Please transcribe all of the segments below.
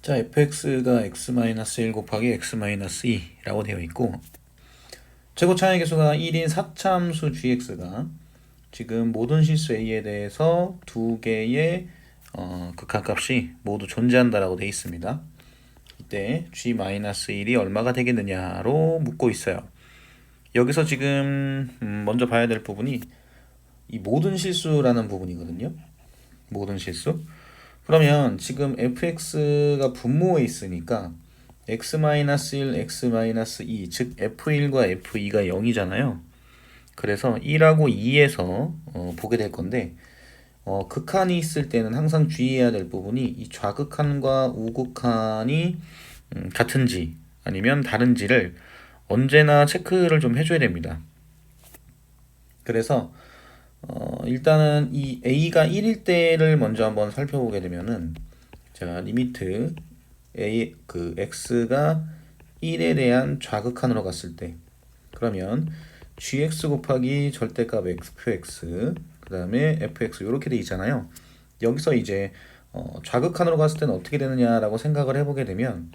자, fx가 x-1 곱하기 x-2라고 되어 있고, 최고 차의 개수가 1인 4차함수 gx가 지금 모든 실수 a에 대해서 두 개의 극한값이 모두 존재한다라고 되어 있습니다. 이때 g-1이 얼마가 되겠느냐로 묻고 있어요. 여기서 지금 먼저 봐야 될 부분이 이 모든 실수라는 부분이거든요. 모든 실수. 그러면 지금 fx가 분모에 있으니까 x-1, x-2, 즉 f1과 f2가 0이잖아요. 그래서 1하고 2에서 보게 될 건데 극한이 있을 때는 항상 주의해야 될 부분이 이 좌극한과 우극한이 같은지 아니면 다른지를 언제나 체크를 좀 해줘야 됩니다. 그래서 일단은 이 a가 1일 때를 먼저 한번 살펴보게 되면은 제가 리미트 a x가 1에 대한 좌극한으로 갔을 때 그러면 gx 곱하기 절대값 x표 x 그 다음에 fx 이렇게 돼 있잖아요. 여기서 이제 좌극한으로 갔을 때는 어떻게 되느냐라고 생각을 해보게 되면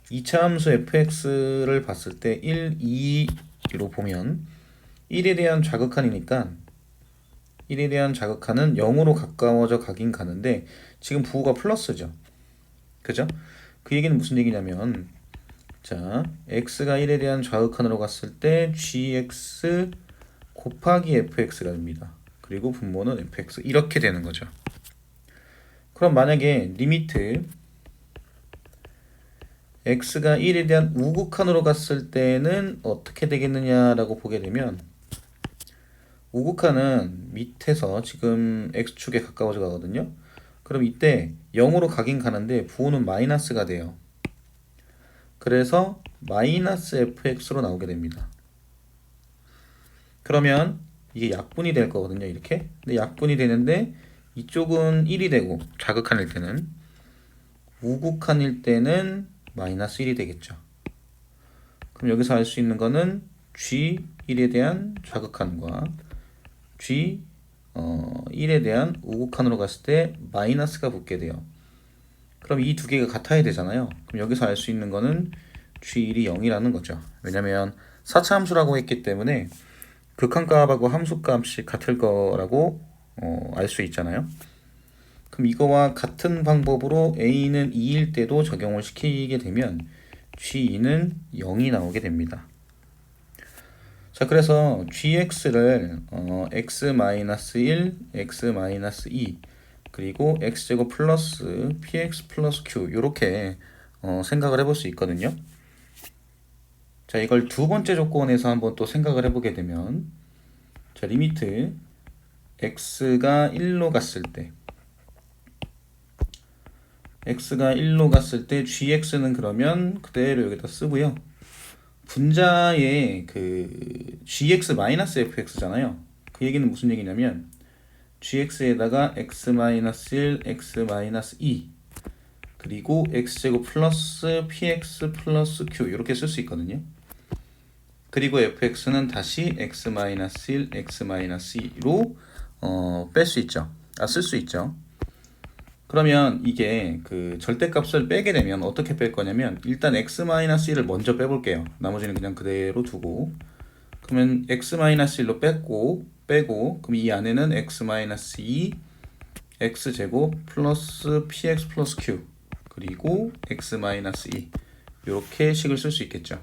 2차 함수 fx를 봤을 때 1, 2로 보면 1에 대한 좌극한이니까 1에 대한 좌극한은 0으로 가까워져 가긴 가는데 지금 부호가 플러스죠. 그죠? 그 얘기는 무슨 얘기냐면 자, x가 1에 대한 좌극한으로 갔을 때 gx 곱하기 fx가 됩니다. 그리고 분모는 fx 이렇게 되는 거죠. 그럼 만약에 리미트 x가 1에 대한 우극한으로 갔을 때는 어떻게 되겠느냐라고 보게 되면 우극한은 밑에서 지금 x축에 가까워져 가거든요. 그럼 이때 0으로 가긴 가는데 부호는 마이너스가 돼요. 그래서 마이너스 fx로 나오게 됩니다. 그러면 이게 약분이 될 거거든요. 이렇게. 근데 약분이 되는데 이쪽은 1이 되고 좌극한일 때는 우극한일 때는 마이너스 1이 되겠죠. 그럼 여기서 알 수 있는 거는 g1에 대한 좌극한과 g 1에 대한 우극한으로 갔을 때 마이너스가 붙게 돼요. 그럼 이 두 개가 같아야 되잖아요. 그럼 여기서 알 수 있는 거는 g1이 0이라는 거죠. 왜냐면 4차 함수라고 했기 때문에 극한값하고 함수값이 같을 거라고 알 수 있잖아요. 그럼 이거와 같은 방법으로 a는 2일 때도 적용을 시키게 되면 g2는 0이 나오게 됩니다. 자, 그래서 gx를 x-1, x-2 그리고 x제곱 플러스 px 플러스 q 이렇게 생각을 해볼 수 있거든요. 자, 이걸 두 번째 조건에서 한번 또 생각을 해보게 되면 자, 리미트 x가 1로 갔을 때 x가 1로 갔을 때 gx는 그러면 그대로 여기다 쓰고요. 분자의 그 gx-fx잖아요. 그 얘기는 무슨 얘기냐면 gx에다가 x-1, x-2 그리고 x제곱 플러스 px 플러스 q 이렇게 쓸 수 있거든요. 그리고 fx는 다시 x-1, x-2로 뺄 수 있죠. 쓸 수 있죠. 그러면 이게 그 절대값을 빼게 되면 어떻게 뺄 거냐면 일단 x-1을 먼저 빼볼게요. 나머지는 그냥 그대로 두고 그러면 x-1로 빼고 그럼 이 안에는 x-2 x제곱 플러스 px 플러스 q 그리고 x-2 이렇게 식을 쓸 수 있겠죠.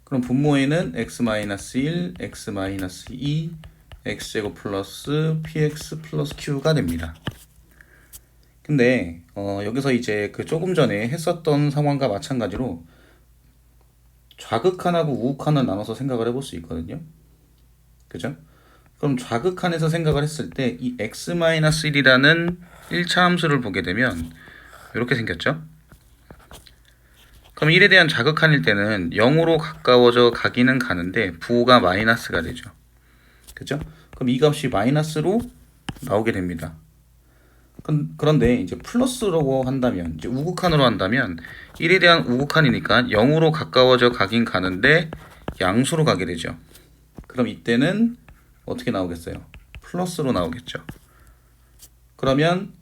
그럼 분모에는 x-1, x-2 x제곱 플러스 px 플러스 q가 됩니다. 근데 여기서 이제 그 조금 전에 했었던 상황과 마찬가지로 좌극한하고 우극한을 나눠서 생각을 해볼 수 있거든요. 그죠? 그럼 좌극한에서 생각을 했을 때 이 x-1이라는 1차 함수를 보게 되면 이렇게 생겼죠? 그럼 1에 대한 좌극한일 때는 0으로 가까워져 가기는 가는데 부호가 마이너스가 되죠. 그죠? 그럼 이 값이 마이너스로 나오게 됩니다. 그런데 이제 플러스라고 한다면 이제 우극한으로 한다면 1에 대한 우극한이니까 0으로 가까워져 가긴 가는데 양수로 가게 되죠. 그럼 이때는 어떻게 나오겠어요? 플러스로 나오겠죠. 그러면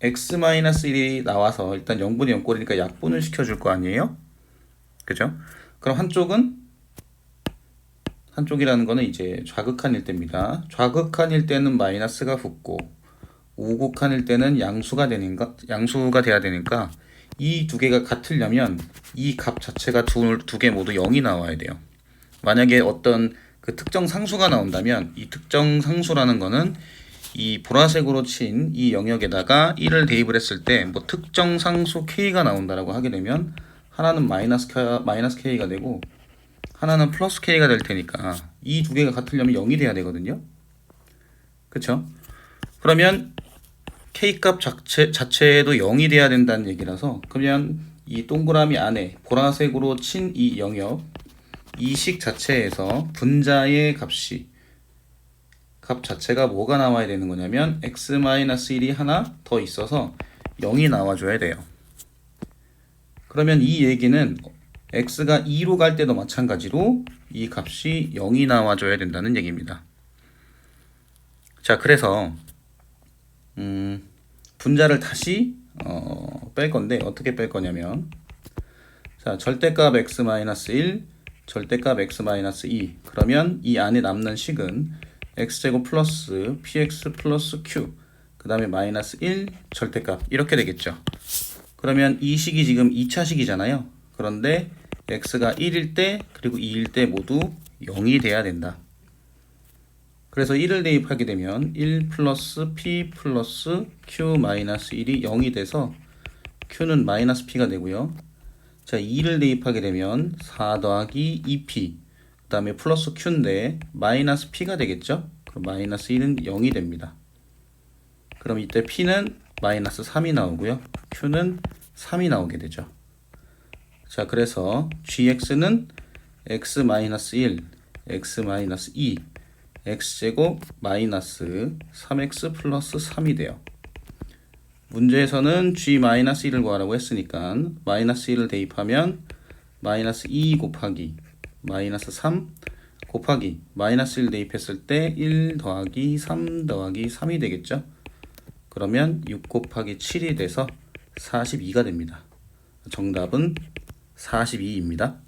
x-1이 나와서 일단 0분의 0꼴이니까 약분을 시켜줄 거 아니에요? 그죠? 그럼 한쪽이라는 거는 이제 좌극한일 때입니다. 좌극한일 때는 마이너스가 붙고 우극한일 때는 양수가 돼야 되니까 이 두 개가 같으려면 이 값 자체가 두 개 모두 0이 나와야 돼요. 만약에 어떤 그 특정 상수가 나온다면 이 특정 상수라는 거는 이 보라색으로 친 이 영역에다가 1을 대입을 했을 때 뭐 특정 상수 k가 나온다라고 하게 되면 하나는 마이너스 k가 되고 하나는 플러스 k가 될 테니까 이 두 개가 같으려면 0이 돼야 되거든요. 그쵸? 그러면 k값 자체도 0이 돼야 된다는 얘기라서 그러면 이 동그라미 안에 보라색으로 친 이 영역 이 식 자체에서 분자의 값 자체가 뭐가 나와야 되는 거냐면 x-1이 하나 더 있어서 0이 나와줘야 돼요. 그러면 이 얘기는 x가 2로 갈 때도 마찬가지로 이 값이 0이 나와줘야 된다는 얘기입니다. 자, 그래서 분자를 다시 뺄 건데 어떻게 뺄 거냐면 자, 절대값 x-1, 절대값 x-2 그러면 이 안에 남는 식은 x제곱 플러스 px 플러스 q 그 다음에 마이너스 1 절대값 이렇게 되겠죠. 그러면 이 식이 지금 2차 식이잖아요. 그런데 x가 1일 때 그리고 2일 때 모두 0이 돼야 된다. 그래서 1을 대입하게 되면 1 플러스 p 플러스 q 마이너스 1이 0이 돼서 q는 마이너스 p가 되고요. 자, 2를 대입하게 되면 4 더하기 2p 그 다음에 플러스 q인데 마이너스 p가 되겠죠. 그럼 마이너스 1은 0이 됩니다. 그럼 이때 p는 마이너스 3이 나오고요. q는 3이 나오게 되죠. 자, 그래서 gx는 x-1, x-2, x제곱 마이너스 3x 플러스 3이 돼요. 문제에서는 g-1을 구하라고 했으니까 마이너스 1을 대입하면 마이너스 2 곱하기 마이너스 3 곱하기 마이너스 1 대입했을 때 1 더하기 3 더하기 3이 되겠죠. 그러면 6 곱하기 7이 돼서 42가 됩니다. 정답은 42입니다.